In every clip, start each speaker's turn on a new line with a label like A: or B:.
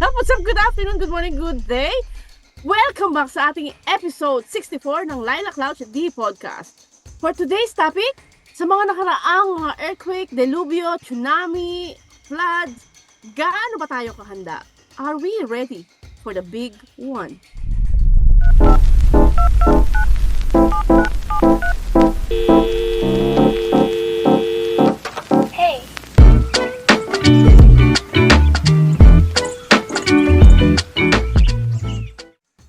A: What's up? Good afternoon, good morning, good day. Welcome back sa ating episode 64 ng Lilac Lounge D Podcast. For today's topic, sa mga nakaraang mga earthquake, delubyo, tsunami, floods, gaano ba tayo kahanda? Are we ready for the big one?
B: Hey,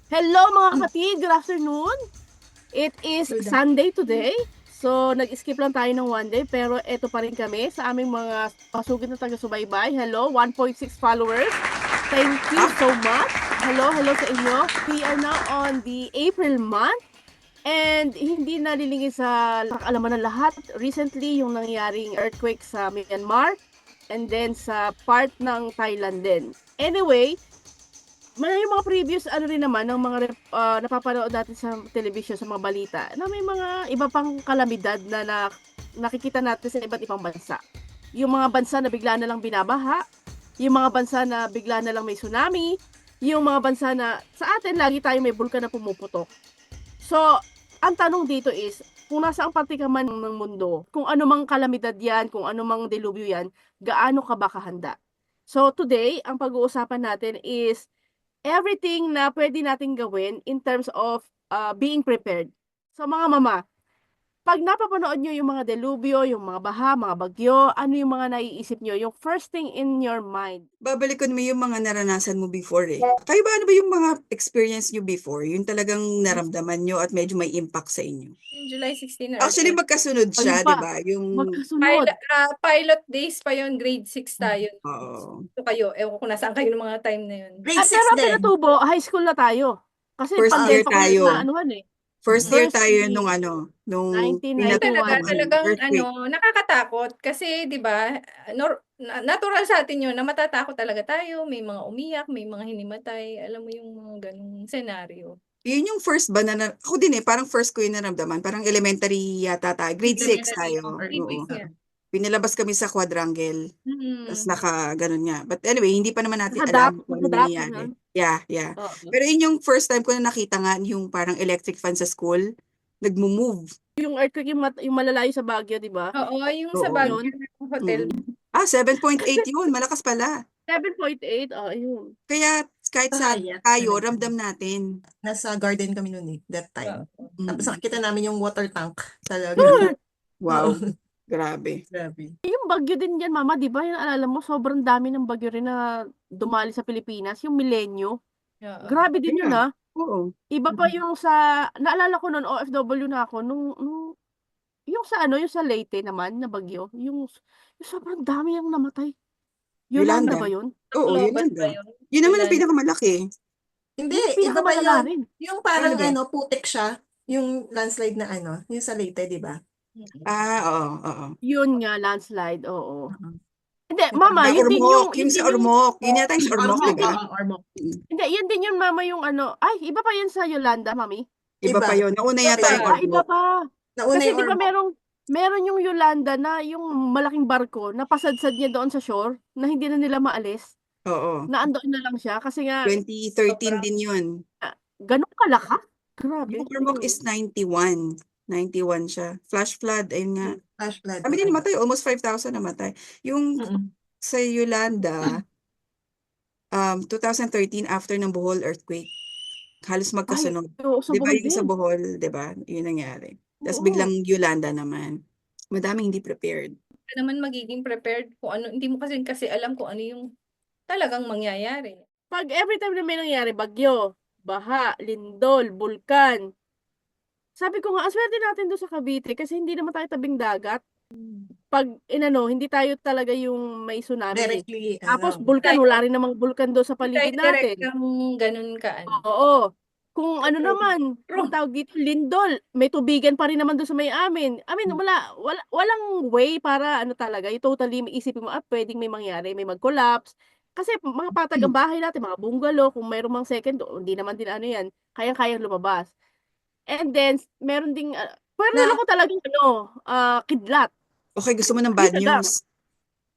A: Hello mga kapatid, good afternoon. It is Sunday today. So, nag-skip lang tayo ng one day, pero eto pa rin kami sa aming mga pasugid na taga-subaybay. Hello, 1.6 followers. Thank you so much. Hello sa inyo. We are now on the April month. And hindi nalilingid sa kaalaman ng lahat. Recently, yung nangyaring earthquake sa Myanmar and then sa part ng Thailand din. Anyway, may mga previous rin naman ng mga napapanood natin sa television, sa mga balita, na may mga iba pang kalamidad na nakikita natin sa iba't ibang bansa. Yung mga bansa na bigla na lang binabaha, yung mga bansa na bigla na lang may tsunami, yung mga bansa na sa atin lagi tayo may bulkan na pumuputok. So, ang tanong dito is, kung nasa ang parte ka man ng mundo, kung ano mang kalamidad yan, kung ano mang delubyo yan, gaano ka ba kahanda? So, today, ang pag-uusapan natin is everything na pwede nating gawin in terms of being prepared. So mga mama, pag napapanood nyo yung mga delubyo, yung mga baha, mga bagyo, ano yung mga naiisip nyo? Yung first thing in your mind.
C: Babalikan mo yung mga naranasan mo before eh. Kayo ba ano ba yung mga experience nyo before? Yung talagang naramdaman nyo at medyo may impact sa inyo?
D: Yung July 16
C: Actually,
D: earthquake.
C: magkasunod siya,
A: Ayun pa,
C: di ba? Yung,
A: magkasunod.
D: Pilot days pa yun, grade 6 tayo.
C: oo.
D: So kayo, ewan ko kung nasaan kayo ng mga time na yun.
B: grade
A: At
B: 6
A: pero
B: din.
A: pinatubo, high school na tayo. Kasi
C: First year
A: pandemic pa
C: tayo.
A: na anuhan eh.
C: First year
A: First
C: tayo
A: year.
C: nung
A: 1991.
D: Talagang
C: earthquake.
D: nakakatakot kasi 'di ba, natural sa atin yun na matatakot talaga tayo, may mga umiyak, may mga hinimatay, alam mo yung mga ganung senaryo.
C: Yun yung first ba ako din eh, parang first ko yung naramdaman. Parang elementary yata tayo. Grade 6 tayo.
D: Grade
C: Oo.
D: 6 nga.
C: Pinilabas kami sa quadrangle. Tapos ganun nga. But anyway, hindi pa naman natin
A: Nakadap,
C: alam kung ano
A: nakadap,
C: nangyayari.
A: ano?
C: Yeah.
A: Oo.
C: Pero yun yung first time ko na nakita nga yung parang electric fan sa school. Nagmo-move.
A: Yung earthquake, yung malalayo sa Baguio, di ba?
D: Oo, yung sa
C: Oo.
D: Baguio hotel.
C: 7.8 yun. Malakas pala.
A: 7.8, yun.
C: Kaya kahit sa
B: Kaya,
C: tayo,
B: talaga.
C: ramdam natin.
E: Nasa garden kami noon that time. Tapos
C: Mm.
E: nakita namin yung water tank. Talaga.
C: Wow. Grabe.
E: Grabe.
A: Yung bagyo din yan, mama, di ba? Yung alala mo, sobrang dami ng bagyo rin na dumali sa Pilipinas. Yung Milenyo.
D: Oo.
A: Grabe din yun,
C: Yeah. Oo.
A: Iba pa yung sa, naalala ko noon, OFW na ako, yung sa Leyte naman, na bagyo, yung sobrang dami yung namatay. Yolanda
C: Yolanda.
A: ba yun?
C: Oo,
D: Lobat
C: Yolanda.
D: ba yun?
C: Yun naman ang
D: Yolanda.
C: pinakamalaki.
E: Hindi,
A: Yung
E: iba pa
A: pinakamalala
E: yun.
A: rin.
E: Yung parang
C: Ano ba?
E: putik siya. Yung landslide na yung sa Leyte, di ba?
C: Oo.
A: Yun nga, landslide, oo.
E: Oo.
A: Hindi, mama, yun din yung,
C: Yung sa Ormoc. Yun yata yung sa Ormoc, di ba?
E: Ormoc.
A: Hindi, yun din yun, mama, yung ay, iba pa yan sa Yolanda, mami.
C: Iba pa yun. Nauna yata yung
A: Iba
C: Ormoc.
A: pa.
E: Nauna
A: Kasi
E: yung
A: di ba
E: Ormoc.
A: meron yung Yolanda na yung malaking barko na pasadsad niya doon sa shore na hindi na nila maalis.
C: Oo.
A: Na andoon na lang siya kasi nga
C: 2013 din yun.
A: ganun kalakas. Grabe.
C: Yung Ormoc is 91. 91 siya. Flash flood, ayun nga.
E: Flash flood.
C: Kami din namatay. Almost 5,000 namatay. Yung sa Yolanda, 2013 after ng Bohol earthquake. Halos magkasunod.
A: Oo, sa
C: Di ba
A: Bohol
C: yung sa
A: din.
C: Bohol, di ba? Yun nangyari. Tapos
A: Oo.
C: biglang Yolanda naman. Madaming hindi prepared.
D: Ka naman magiging prepared kung ano, hindi mo kasi alam kung ano yung talagang mangyayari.
A: Pag every time na may nangyari, bagyo, baha, lindol, bulkan. Sabi ko nga, aswerte natin doon sa Cavite kasi hindi naman tayo tabing dagat. Pag hindi tayo talaga yung may tsunami.
E: Directly.
A: Tapos bulkan, wala rin namang bulkan doon sa paligid
D: Direct
A: natin.
D: kang ganun ka.
A: Oo. Kung ano naman, kung tawag dito, lindol, may tubigan pa rin naman doon sa may amin. I mean, walang way para talaga, yung totally isipin mo, pwedeng may mangyari, may mag-collapse. Kasi mga patagang bahay natin, mga bungalow, kung mayroong mga second, hindi naman din yan, kayang-kayang lumabas. And then, meron ding, pero
E: Na-
A: ako talagang, kidlat.
C: Okay, gusto mo ng bad
A: Ayun na lang.
C: news?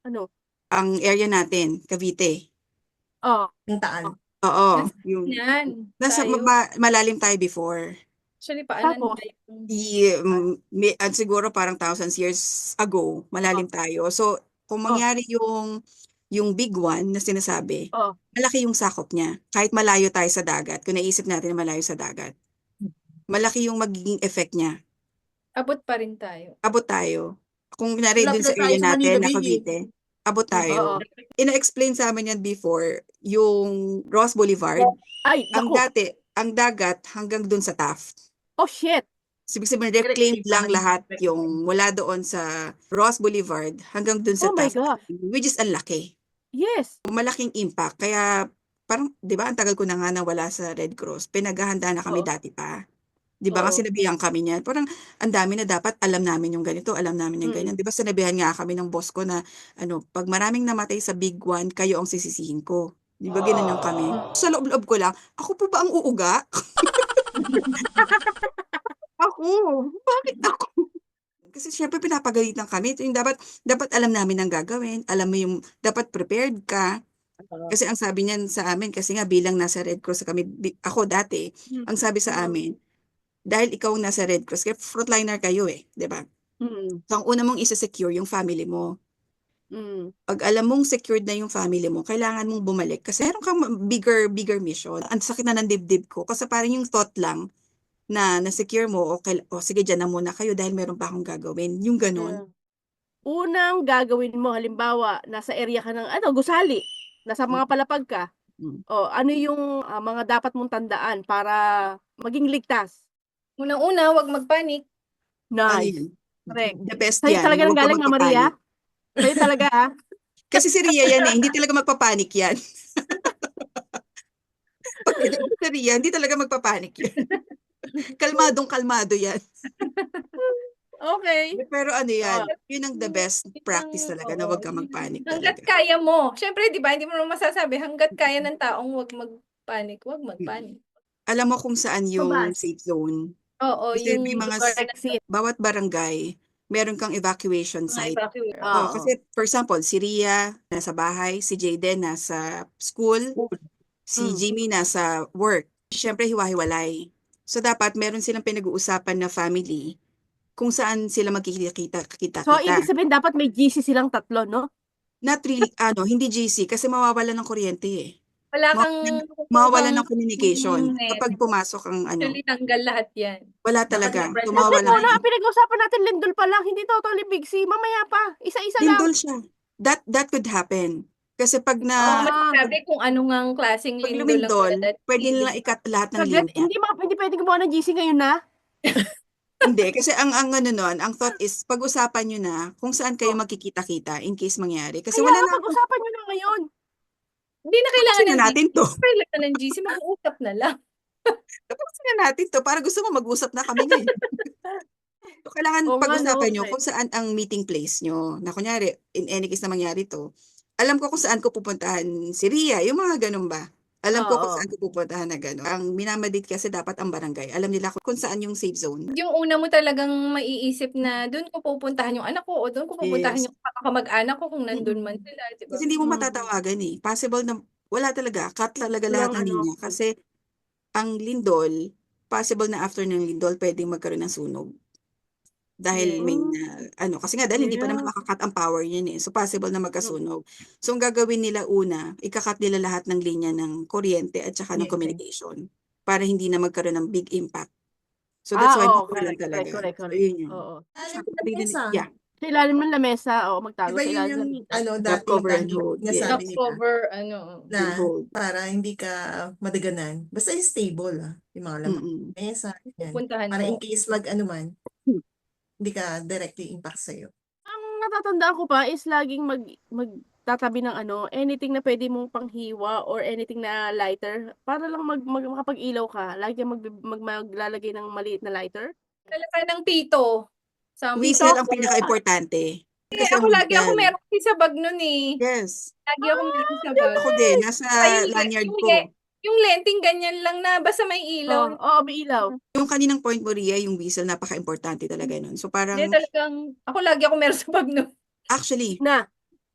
A: Ano?
C: Ang area natin, Cavite.
A: Oh,
E: Yung taan.
C: Oo,
D: Nasa
C: yung
D: yan
C: nasa
D: tayo.
C: malalim tayo before.
D: Actually, paanan
A: tapos,
D: tayo.
C: Siguro parang thousands years ago, malalim tayo. So, kung
A: oh,
C: mangyari yung big one na sinasabi,
A: oh.
C: malaki yung sakop niya. Kahit malayo tayo sa dagat, kung naisip natin na malayo sa dagat, malaki yung magiging effect niya.
D: Abot pa rin tayo.
C: Abot tayo. Kung kunwari dun
E: Malapit
C: sa
E: na tayo
C: area
E: sa
C: natin,
E: Manila
C: na
E: Bay, eh.
C: Cavite, abot
A: Oo.
C: tayo. Ina-explain sa amin yan before, yung Ross Boulevard,
A: Ay,
C: ang
A: naku.
C: dati, ang dagat hanggang dun sa Taft.
A: Oh, shit.
C: Ibig sabihin, reclaimed lang lahat yung mula doon sa Ross Boulevard hanggang doon sa
A: Oh my
C: Taft,
A: gosh.
C: which is ang laki.
A: Yes.
C: Malaking impact. Kaya parang, di ba, ang tagal ko na nga nawala sa Red Cross. Pinaghahanda na kami
A: Oo.
C: dati pa. Di ba nga
A: Oo.
C: sinabihan kami niyan? Parang ang dami na dapat alam namin yung ganito, alam namin yung
A: Mm.
C: ganyan. Di ba sinabihan nga kami ng boss ko na pag maraming namatay sa big one, kayo ang sisisihin ko. Di ba ganun kami? Sa loob-loob ko lang, ako po ba ang uuga? Ako? Bakit ako? Kasi syempre pinapagalitan kami. Ito yung dapat alam namin ang gagawin. Alam mo yung dapat prepared ka. Kasi ang sabi niyan sa amin, kasi nga bilang nasa Red Cross kami, ako dati, ang sabi sa amin, dahil ikaw ang nasa Red Cross, kaya frontliner kayo di ba?
A: Mm.
C: So, ang una mong isa-secure yung family mo.
A: Mm.
C: Pag alam mong secured na yung family mo, kailangan mong bumalik. Kasi meron kang bigger mission. Ang sakit na ng dibdib ko. Kasi parang yung thought lang na na-secure mo, okay, sige, dyan na muna kayo dahil meron pa akong gagawin. Yung ganun.
A: Yeah. Unang gagawin mo, halimbawa, nasa area ka ng, gusali, nasa mga palapag ka,
C: Mm.
A: ano yung mga dapat mong tandaan para maging ligtas?
D: Unang-una, huwag magpanik.
C: Ano
A: Nice.
C: yan?
A: Correct.
C: The best
A: Sa'yo
C: yan.
A: talaga
C: Huwag ka
A: nanggaling, Ma'am Maria?
C: magpapanik.
A: Sa'yo talaga, ha?
C: Kasi si Ria yan hindi talaga magpapanik yan. Pag si Ria, hindi talaga magpapanik yan. Kalmadong-kalmado yan.
A: Okay.
C: Pero ano yan,
A: Ah.
C: yun ang the best practice talaga na huwag ka magpanik
D: Hanggat
C: talaga.
D: kaya mo. Siyempre, di ba, hindi mo naman masasabi, hanggat kaya ng taong huwag magpanik, huwag magpanik.
C: Alam mo kung saan yung
A: Bas.
C: safe zone.
D: Oo,
C: Kasi
D: yung
C: may mga
A: Exit.
C: bawat barangay, meron kang evacuation site.
D: evacuate.
C: Oo,
A: Oo.
C: kasi for example, si Ria nasa bahay, si Jayden nasa school, si
A: Mm.
C: Jimmy nasa work. Siyempre hiwa-hiwalay. So dapat meron silang pinag-uusapan na family kung saan sila magkikita.
A: So, ibig sabihin, dapat may GC silang tatlo, no?
C: Not really, hindi GC kasi mawawalan ng kuryente eh.
D: Wala kang
C: Mawawalan ng communication
D: net.
C: kapag pumasok ang
D: Actually, tanggal lahat yan.
C: wala
E: Dapat
C: talaga.
E: may presence
C: Mawawalan.
A: Wala, ang pinag-uusapan natin, Lindol pa lang, hindi totally big C. Mamaya pa, isa-isa lang.
C: Lindol siya. That could happen. Kasi pag
D: Oo,
C: na
D: masasabi kung ano nga ang klaseng
C: pag
D: lindol ang
C: lumindol,
D: dadating.
C: pwede nilang ikat lahat ng
A: Saglit,
C: linya.
A: hindi pwedeng gumawa ng GC ngayon, na?
C: Hindi, kasi ang ang thought is pag-usapan nyo na kung saan kayo magkikita-kita in case mangyari. Kasi
A: Kaya
C: wala
A: nga,
C: na
A: pag-usapan nyo na ngayon.
D: Hindi na kailangan
C: tapusin
D: ng
C: na natin
D: GC.
C: to.
D: Kailangan ng GC, mag-uusap na lang.
C: Tapusin na natin to. Para gusto mo mag-usap na kami ngayon. So, kailangan
A: Oo nga,
C: pag-usapan
A: no?
C: nyo kung saan ang meeting place nyo. Na kunyari, in any case na mangyari to, alam ko kung saan ko pupuntahan si Ria, yung mga ganun ba? Alam ko kung
A: Oo.
C: saan ko pupuntahan na gano'n. Ang minamadate kasi dapat ang barangay. Alam nila kung saan yung safe zone.
D: Yung una mo talagang maiisip na doon ko pupuntahan yung anak ko o doon ko pupuntahan
C: Yes.
D: yung kamag-anak ko kung nandun man sila, di ba?
C: Kasi hindi mo
A: Mm.
C: matatawagan eh. Possible na wala talaga. Cut talaga lahat
A: Walang
C: ng linya. Kasi ang lindol, possible na after ng lindol, pwedeng magkaroon ng sunog. Dahil may kasi nga dahil hindi pa naman makakat ang power niyan eh. So possible na magkasunog. So ang gagawin nila una, ikakat nila lahat ng linya ng kuryente at saka ng
E: Kuryente.
C: communication para hindi na magkaroon ng big impact. So that's why
A: correct,
C: talaga.
A: correct.
C: So yun yun.
A: Oo.
C: Yeah.
A: Sa ilalim ng lamesa, magtago
E: Diba
A: sa
E: yun
A: ilalim
E: yung
A: ng lamesa.
E: dati
C: cover and
E: lagi
C: hold,
E: nasabi
D: Top
E: nila
D: cover,
E: na
C: And hold.
E: para hindi ka madaganan. Basta yung stable yung mga lamesa. Yan.
D: Puntahan
E: Para in
D: mo.
E: case man, hindi ka directly impact sa'yo.
A: Ang natatandaan ko pa is laging magtatabi ng anything na pwede mong panghiwa or anything na lighter para lang makapag-ilaw ka. Lagi kang maglalagay ng maliit na lighter.
D: Talaga ng pito.
C: Whistle ang pinaka-importante. Kasi
D: Ako lagi ako
C: whistle.
D: meron kasi sa bag nun eh.
C: Yes.
D: Lagi ako meron sa bag.
C: Ako din. Nasa
D: Ay,
C: lanyard
D: yung
C: ko.
D: Yung lenting ganyan lang na basta may ilaw.
A: Oo, may ilaw.
C: Yung kaninang point mo, Ria, yung whistle, napaka-importante talaga nun. So parang,
D: Hindi talagang, ako lagi ako meron sa bag nun.
C: actually,
A: Na.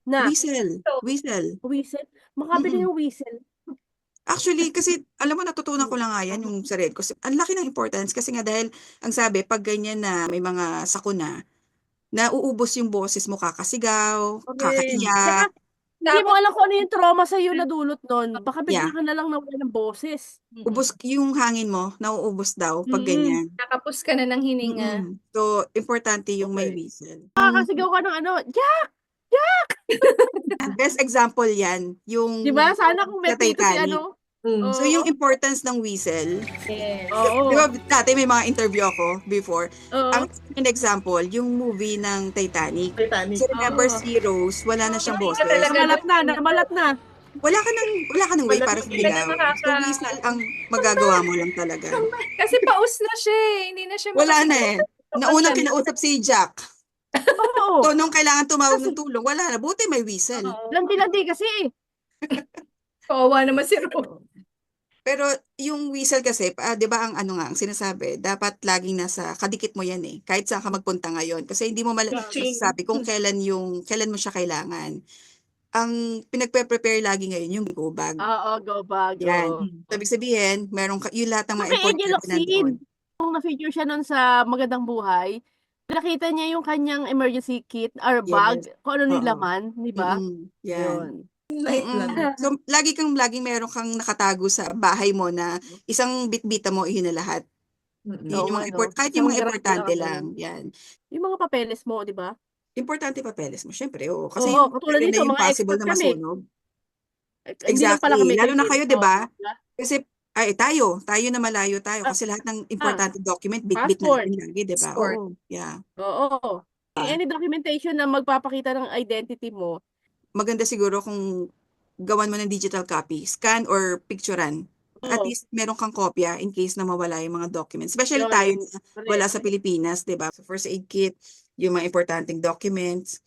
A: Na,
C: Whistle.
D: So,
C: Whistle.
A: whistle. Makabili
C: Mm-mm.
A: ng whistle.
C: Actually, kasi alam mo, natutunan ko lang nga yan yung sa Red Cross. Ang laki ng importance kasi nga dahil ang sabi, pag ganyan na may mga sakuna, nauubos yung boses mo, kakasigaw,
A: Tsaka,
C: kakaiyak.
A: hindi mo
D: dapat
A: alam kung ano yung trauma sa'yo na dulot nun. Baka bigla
C: Yeah.
A: ka na lang nawala ng boses.
C: Ubos yung hangin mo, nauubos daw pag
A: Mm.
C: ganyan.
D: nakapos ka na ng hininga.
C: So, importante yung may
E: Okay.
C: whistle.
A: Nakakasigaw ka ng ano, Jack!
C: Best example yan, yung
A: Di ba? Sana kung may
C: sa
A: pito si
C: Titanic.
A: ano.
E: Mm.
C: So, yung importance ng whistle,
D: Yes.
A: Oo.
C: di ba dati may mga interview ako before,
A: Oo.
C: ang example, yung movie ng Titanic.
E: Titanic.
C: So, remember
A: Oo.
C: si Rose, wala na siyang
D: Hindi
C: boses.
D: ka talaga
A: Namalat na.
C: Wala ka ng way para
D: Hindi ka na
C: sumigaw. So,
D: nakaka-
C: whistle ang magagawa mo lang talaga.
D: Kasi paus na siya eh. Hindi na siya
C: Wala na
D: makasigaw.
C: eh. Naunang kinausap si Jack.
A: Oo.
C: So, nung kailangan tumawag ng tulong, wala na. Buti may whistle.
A: Landi-landi kasi eh.
D: Kawawa naman si Ro.
C: Pero yung whistle kasi, 'di ba ang ano nga, ang sinasabi, dapat laging nasa kadikit mo yan eh. Kahit saan ka magpunta ngayon. Kasi hindi mo
E: Teaching.
C: masasabi kung kailan mo siya kailangan. Ang pinagpe-prepare lagi ngayon yung go bag.
A: Oo, go bag.
C: Yan.
A: Oo.
C: So, ibig sabihin, yung lahat ng mga
A: May Angel
C: importante
A: Oxide.
C: nandoon.
A: Nung na-feature siya nun sa Magandang Buhay, nakita niya yung kanyang emergency kit or bag, kung ano yung
C: Oo.
A: laman, di ba?
C: Yan.
A: Yun.
E: Light lang.
C: So, laging meron kang nakatago sa bahay mo na isang bitbita mo, iyon na lahat.
E: Mm.
C: Yun
A: Oo
C: yung
A: nga,
C: mga
A: no?
C: kahit
A: Isang
C: yung mga
A: grab
C: importante
A: lang.
C: lang. Yan.
A: Yung mga papeles mo, di ba?
C: Importante papeles mo, syempre. Oo. Kasi
A: Oo,
C: yung
A: katulad
C: meron na
A: nito,
C: yung
A: mga
C: possible
A: expert
C: na
A: kami.
C: masunog.
A: Hindi lang pala kami.
C: Lalo na kayo, di ba?
A: Oo.
C: Kasi, tayo na malayo tayo. Kasi lahat ng importante document, bit-bit
A: Passport.
C: natin lagi, di ba?
E: Passport.
C: Oo. Yeah.
A: Oo. Any documentation na magpapakita ng identity mo,
C: Maganda siguro kung gawan mo ng digital copy, scan or picturean. At
A: Oo.
C: least meron kang kopya in case na mawala yung mga documents. Especially
A: Yun.
C: tayo na wala
A: correct.
C: sa Pilipinas, di ba? So, first aid kit, yung mga importanteng documents,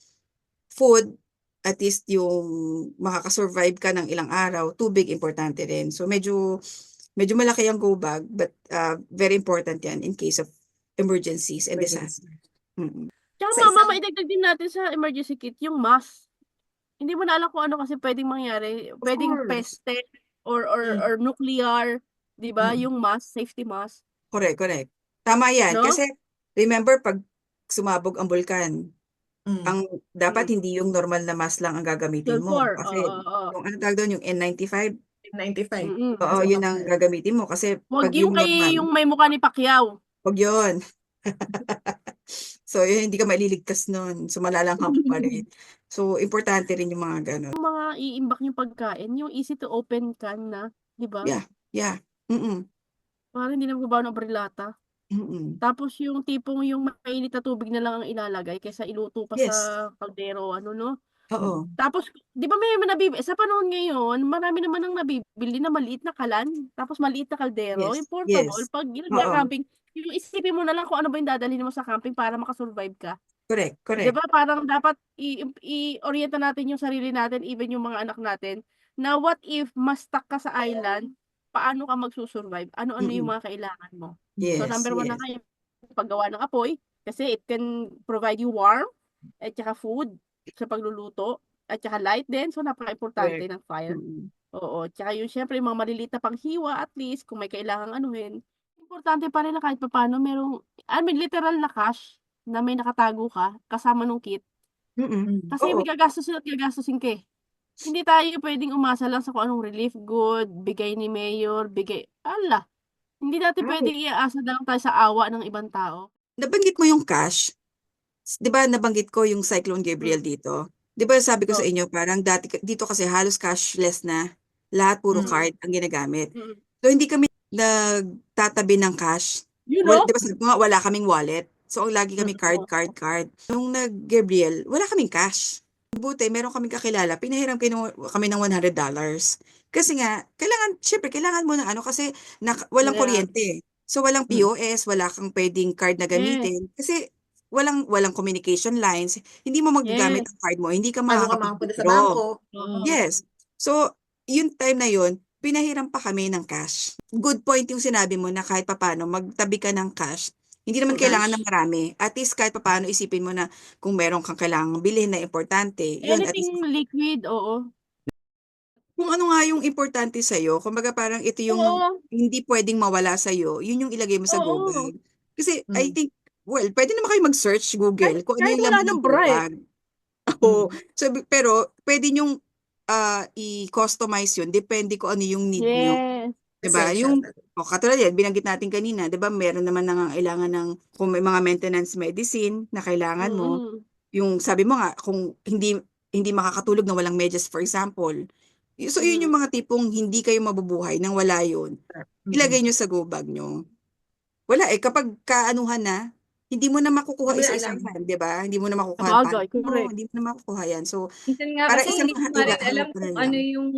C: food, at least yung makakasurvive ka ng ilang araw, tubig, importante rin. So, medyo malaki ang go bag, but very important yan in case of emergencies and disaster. Mm-mm.
A: Tsaka
E: Sa isang-
A: maidagdag din natin sa emergency kit, yung mask. Hindi mo na alam kung ano kasi pwedeng mangyari. Pwedeng
E: course.
A: peste or nuclear, di ba?
C: Mm.
A: Yung mask, safety mask.
C: Correct. Tama yan.
A: No?
C: Kasi, remember, pag sumabog ang bulkan,
E: Mm.
C: ang dapat hindi yung normal na mask lang ang gagamitin mo.
A: Sulfur.
C: Kasi,
A: Oo.
C: yung ano tawag doon, yung N95,
E: 95.
A: Mm-mm.
C: oo, yun ang gagamitin mo. Kasi,
A: Huwag
C: pag
A: yung
C: yung
A: kay
C: normal,
A: yung may mukha ni Pacquiao.
C: wag yun. So, yun, hindi ka maliligtas nun. So, malalanghap pa rin. So, importante rin yung mga ganun.
A: Yung mga iimbak yung pagkain, yung easy to open can na, di ba?
C: Yeah. Mm-mm.
A: Parang hindi na magbabaw ng brilata.
C: Mm-mm.
A: Tapos yung tipong yung mainit na tubig na lang ang ilalagay kaysa iluto pa
C: Yes.
A: sa kaldero, ano no?
C: Oo.
A: Tapos, di ba may nabibili, sa panahon ngayon, marami naman ang nabibili na maliit na kalan, tapos maliit na kaldero,
C: Yes.
A: yung portable,
C: Yes.
A: pag
C: Oo.
A: camping, yung isipin mo na lang kung ano ba yung dadalhin mo sa camping para makasurvive ka.
C: Correct.
A: Di ba parang dapat i-orienta natin yung sarili natin, even yung mga anak natin, na what if ma-stuck ka sa island, paano ka magsusurvive? Ano-ano yung mga kailangan mo?
C: Yes.
A: So number one na
C: Yes.
A: kayo, paggawa ng apoy, kasi it can provide you warmth, at saka food sa pagluluto, at saka light din, so napaka-importante ng fire.
C: Mm-mm.
A: Oo, tsaka yung syempre yung mga maliliit na panghiwa, at least kung may kailangang anuhin, importante pa rin na kahit paano merong, literal na cash na may nakatago ka kasama nung kit.
C: Mm-mm.
A: Kasi
C: Oo.
A: may gagastusin ka eh. Hindi tayo pwedeng umasa lang sa kung anong relief good, bigay ni Mayor, Hindi natin pwedeng iaasa na lang tayo sa awa ng ibang tao.
C: Nabanggit mo yung cash. Di ba nabanggit ko yung Cyclone Gabriel dito? Di ba sabi ko sa inyo, parang dito kasi halos cashless na. Lahat puro card ang ginagamit. So hindi kami nagtatabi ng cash.
A: You know?
C: Di ba sabi ko nga, wala kaming wallet. So lagi kami card. Nung nag-Gabriel, wala kaming cash. Buti, meron kaming kakilala, pinahiram kami ng $100. Kasi nga, kailangan mo na kasi walang
A: Yeah.
C: kuryente. So walang POS, wala kang pwedeng card na gamitin. Kasi walang communication lines, hindi mo magagamit ang card mo, hindi ka
E: Paano ka makapunta sa
C: makakapag-withdraw.
E: bangko?
C: Yes. So, yung time na yun, pinahiram pa kami ng cash. Good point yung sinabi mo na kahit papano, magtabi ka ng cash Hindi naman
E: For
C: kailangan
E: lunch.
C: ng marami. At least kahit papaano isipin mo na kung meron kang kailangang bilhin na importante, yun at least
A: Anything liquid, oo.
C: kung ano nga yung importante sa'yo, kumbaga parang ito yung
A: Oo,
C: hindi pwedeng mawala sa'yo, yun yung ilagay mo sa go
A: oo.
C: bag. Kasi I
E: Mm.
C: think, well, pwede naman kayo mag-search Google kung ano
A: Kahit
C: yung
A: wala
C: laman ng
A: ng
C: go
A: bra eh.
C: bag. Oo.
E: Mm.
C: So, pero pwede nyong i-customize yun. Depende kung ano yung need nyo.
A: Yes.
C: Diba?
E: Essential.
C: Katulad yan, binanggit natin kanina, diba, meron naman nangangailangan ng, kung may mga maintenance medicine na kailangan mo,
A: Mm-mm.
C: yung sabi mo nga, kung hindi makakatulog na walang medyas, for example. So, yun yung
A: Mm.
C: mga tipong hindi kayo mabubuhay nang wala yun. Ilagay
E: Mm.
C: nyo sa go bag nyo. Wala kapag kaanuhan na, hindi mo na
E: Hindi
C: makukuha
E: mo na
C: isa-isa
E: alam.
C: yan, di ba? Hindi mo na makukuha ang
A: Sabagay,
C: pants mo,
A: correct.
C: hindi mo na makukuha yan. So,
D: Minsan nga
C: para
D: kasi
C: isang
D: hindi ko nga rin alam
C: hanap ka na
D: kung ano
C: lang.
D: yung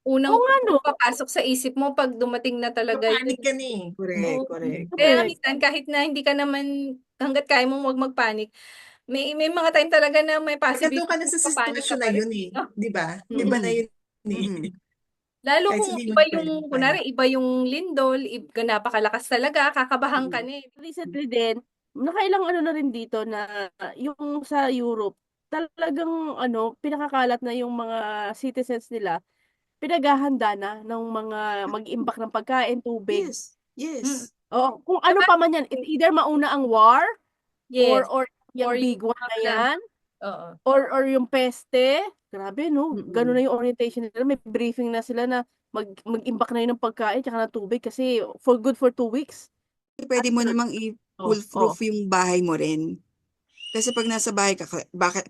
A: Oo
D: unang
A: nga no.
D: papasok sa isip mo pag dumating na talaga yun.
E: Mapanik ka na eh.
C: Correct,
D: Oo.
C: correct.
D: Kaya
A: Correct.
D: minsan kahit na hindi ka naman, hanggat kaya mong wag magpanik, may mga time talaga na may
E: Pag nandun
D: possibility
E: ka na
D: na
E: sa
D: mapapanik ka
E: sitwasyon
D: pa
E: na
D: rin.
E: yun eh.
D: No?
E: Di ba? Iba na
C: Mm-mm.
E: yun eh.
C: Mm-mm.
D: Lalo
E: Kahit
D: kung
E: sabihin mo
D: iba
E: na pwede
D: yung,
E: magpanik.
D: kunwari, iba yung lindol, napakalakas talaga, kakabahan ka
C: Mm-mm.
D: na eh.
A: Recently din, nakailang ano na rin dito na yung sa Europe, talagang pinakakalat na yung mga citizens nila, pinaghahanda na ng mga mag-imbak ng pagkain, tubig.
C: Yes,
D: Mm.
C: yes.
A: O kung ano pa man yan, either mauna ang war
D: Yes.
A: or
D: Or
A: yung big
D: yung
A: one na yan,
D: Oo.
A: or yung peste. Grabe no, gano'n
C: Mm-mm.
A: na yung orientation nila. May briefing na sila na mag-imbak na yun ng pagkain tsaka ng tubig kasi good for 2 weeks.
C: Pwede mo namang
A: Oh, oh.
C: i-foolproof yung bahay mo rin. Kasi pag nasa bahay ka,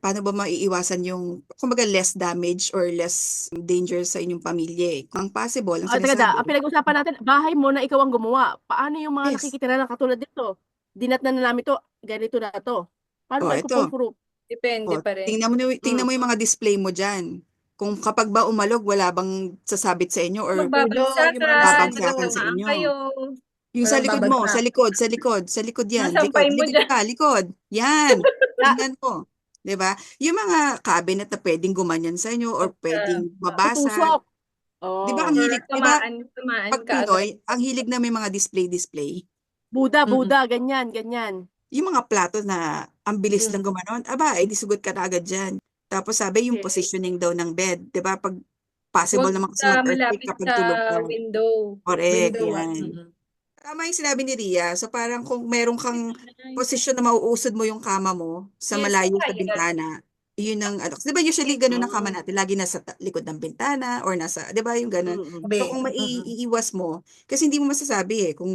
C: paano ba maiiwasan yung, kumbaga, less damage or less danger sa inyong pamilya eh. Ang possible, ang
A: Ang
C: sinasabi,
A: pinag-usapan natin, bahay mo na ikaw ang gumawa. Paano yung mga
C: yes.
A: nakikitira na katulad dito? Dinatnan na namin to, ganito na to. Paano
C: O,
A: ba
C: ito.
A: i-proof?
D: Depende
C: O,
D: pa rin.
C: tingnan mo yung mga display mo dyan. Kung kapag ba umalog, wala bang sasabit sa inyo or
E: Tulog, yung mga
D: Magbabagsakan,
E: nasasakit
C: babagsakan sa
D: magtatamaan
C: inyo.
D: kayo,
C: Yung sa
E: walang
C: likod mo,
E: babagsak.
C: sa likod yan. Likod,
D: masampay mo
C: likod
D: dyan.
C: ka, likod. Yan.
A: Ah,
C: Tingnan mo. 'Di ba? Yung mga cabinet na pwedeng gumanyan sa inyo or pwedeng babasag.
A: tutusok.
C: 'Di ba ang
A: Oh.
D: Or
C: hilig, 'di ba?
D: tamaan
C: Pag
D: ka agad.
C: Pinoy, ang hilig na may mga display.
A: Buda,
E: Mm-mm.
A: ganyan, ganyan.
C: Yung mga plato na ang bilis lang
E: Mm.
C: gumanon, aba, di sugot ka na agad dyan. Tapos sabi yung
A: Yes.
C: positioning daw ng bed, 'di ba? Pag possible
D: Huwag
C: naman kasi mag-earthquake
D: malapit
C: kapag
D: sa
C: tulog ka.
D: window.
C: Correct,
E: Window ah.
C: yan.
E: Mm-mm.
C: Tama yung sinabi ni Ria. So parang kung meron kang posisyon na mauusod mo yung kama mo sa
D: Yes,
C: malayo sa
D: kaya.
C: bintana, yun ang ano. Di ba usually ganun ang kama
A: Mm.
C: natin? Lagi nasa likod ng bintana or nasa, di ba yung ganun?
A: Mm-mm.
C: So
E: Sabi,
C: kung
E: mm-mm.
C: maiiwas mo, kasi hindi mo masasabi kung,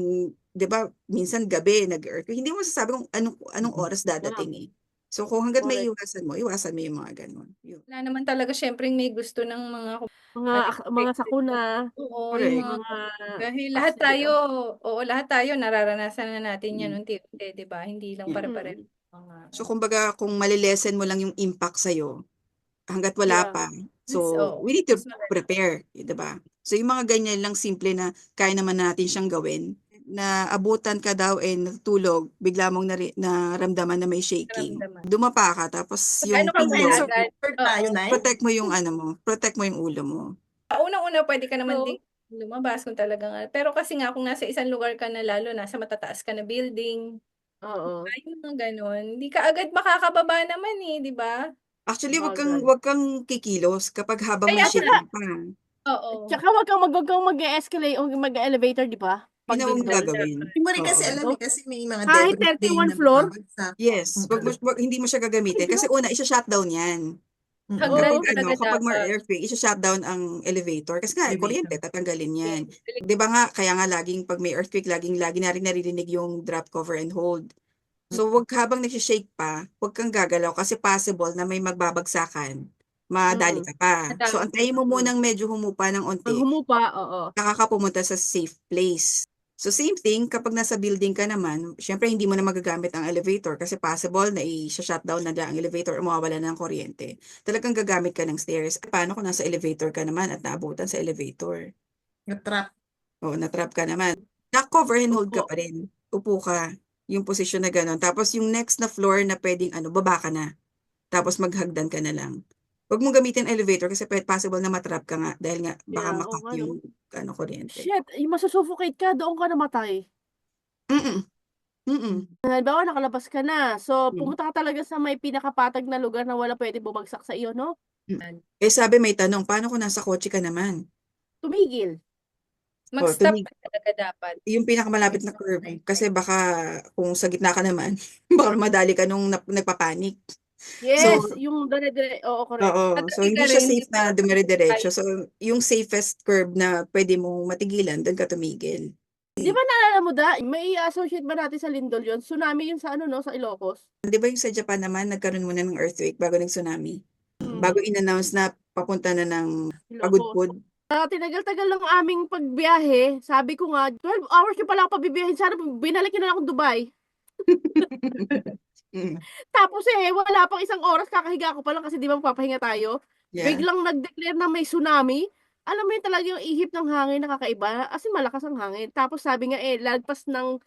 C: di ba, minsan gabi nag-earthquake, hindi mo masasabi kung anong oras dadating eh. So kung hanggat may
A: Correct.
C: iwasan mo yung mga ganun. Yun.
D: Wala naman talaga syempre may gusto ng mga
A: Mga sakuna,
D: Oo, yung
C: Correct.
D: mga
A: mga
D: dahil lahat tayo nararanasan na natin yan
C: Mm.
D: unti-unti, 'di ba? Hindi lang
C: Yeah.
D: pare-pareho mga
C: So kumbaga kung malilesen mo lang yung impact sa'yo, hanggat wala
A: yeah.
C: pa.
D: mas
C: So, we need to
D: mas maganda.
C: prepare, di ba? So, yung mga ganyan lang simple na kaya naman natin siyang gawin, na abutan ka daw natutulog, bigla mong naramdaman na may shaking.
D: Nararamdaman.
C: Dumapa ka, tapos
D: Pag
C: yung
D: ano ka
E: Ay,
D: muna
C: pillow,
E: nasa
D: agad.
E: comfort
D: Oo.
E: tayo, Nay.
C: protect mo yung ulo mo.
D: Unang-una pwede ka naman
A: So,
D: ding lumabas kung talagang pero kasi nga kung nasa isang lugar ka na lalo nasa matataas ka na building,
A: oo,
D: yung mga gano'n, hindi ka agad makakababa naman eh, 'di ba?
C: Actually,
A: bagay.
C: wag kang kikilos kapag habang may
D: Kaya
A: Tsaka,
C: shaking pa.
D: oo.
A: tsaka wag kang mag-escalate o mag-elevator, di ba?
C: Yun
A: Pag
C: ang huwag mong
A: lindol.
C: gagawin.
E: Hindi mo rin kasi
C: Oo.
E: alam
A: So,
E: kasi may mga
A: kahit
E: debris din
A: 31
E: na
A: floor,
E: babagsak.
C: Yes,
E: Mm-mm.
C: hindi mo siya gagamitin kasi una, isa-shutdown yan.
E: Mm-mm.
D: Hagdan
A: oo,
D: talaga
C: Kapag more
D: dapat.
C: earthquake, i-shutdown ang elevator. Kasi nga,
E: Elevation.
C: kuryente, tatanggalin yan.
D: Yes.
C: Di ba nga, kaya nga laging pag may earthquake, lagi na rin naririnig yung drop, cover, and hold. So, wag habang nagsishake pa, wag kang gagalaw kasi possible na may magbabagsakan. Madali
A: mm,
C: ka pa. So,
D: Madami.
C: antayin mo munang medyo humupa ng
A: pag
C: onti,
A: humupa, oo.
C: saka ka pumunta sa safe place. So, same thing, kapag nasa building ka naman, syempre hindi mo na magagamit ang elevator kasi possible na i-shutdown na ang elevator o mawawala na ng kuryente. Talagang gagamit ka ng stairs. Paano kung nasa elevator ka naman at naabutan sa elevator?
E: Na-trap.
C: O, na-trap ka naman. Na-cover and hold ka
A: Opo.
C: pa rin. Upo ka. Yung posisyon na gano'n. Tapos yung next na floor na pwedeng baba ka na. Tapos maghagdan ka na lang. Huwag mong gamitin elevator kasi possible na matrap ka nga dahil nga baka
A: Yeah, oo
C: makat
A: nga, no?
C: yung kuryente.
A: Shit, masusuffocate ka, doon ka namatay.
C: Mm-mm. Mm.
A: Halimbawa, nakalabas ka na. So,
C: Mm.
A: pumunta ka talaga sa may pinakapatag na lugar na wala pwede bumagsak sa iyo, no?
C: Eh sabi may tanong, paano kung nasa kotse ka naman?
A: Tumigil.
C: O,
D: Mag-stop ka talaga dapat.
C: yung pinakamalapit na curve. Kasi baka kung sa gitna ka naman, baka madali ka nung nagpapanik.
A: Yes, yung dire-dire. Oo, correct.
C: Oo. So,
D: Katabi
C: hindi
D: ka
C: siya
D: rin,
C: safe
D: di
C: na
D: ba?
C: dumire-diretso. So, yung safest curve na pwede mong matigilan, doon ka tumigil.
A: Di ba naalala mo may associate ba natin sa Lindol yun? Tsunami yun sa no, sa Ilocos.
C: Di ba yung sa Japan naman, nagkaroon muna ng earthquake bago nag-tsunami?
A: Mm.
C: Bago in-announce na papunta na ng
A: Ilocos.
C: pagudpod.
A: Tinagal-tagal ng aming pagbiyahe. Sabi ko nga, 12 hours yung pala ako pabibiyahin. Sana binalik nyo na lang akong Dubai.
C: Mm.
A: Tapos wala pang isang oras, kakahiga ko pa lang kasi di ba magpapahinga tayo.
C: Yeah.
A: Biglang nag-declare na may tsunami. Alam mo yun talaga yung ihip ng hangin na kakaiba. As in, malakas ang hangin. Tapos sabi nga lagpas ng